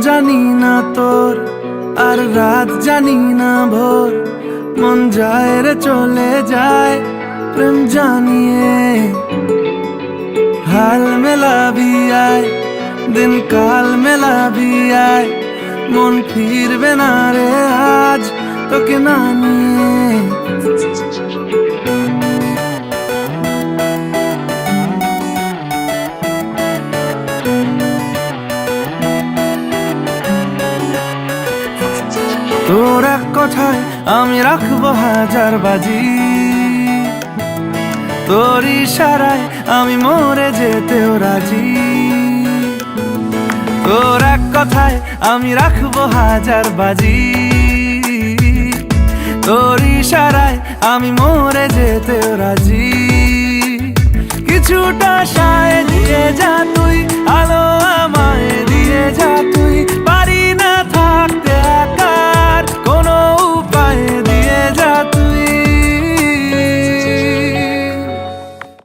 জানি না তোর আর রাত জানি না ভোর, মন যায় রে চলে যায় প্রেম জানিয়ে। হাল মেলাবি আয়, দিন কাল মেলাবি আয়, মন ফিরবে না রে আজ তোকে না নিয়ে। তোর এক কথায় আমি রাখবো হাজার বাজি, তোর ইশারায় আমি মরে যেতেও রাজি। তোর এক কথায় আমি রাখবো হাজার বাজি, তোর ইশারায় আমি মরে যেতেও রাজি। কিছুটা সায় দিয়ে যা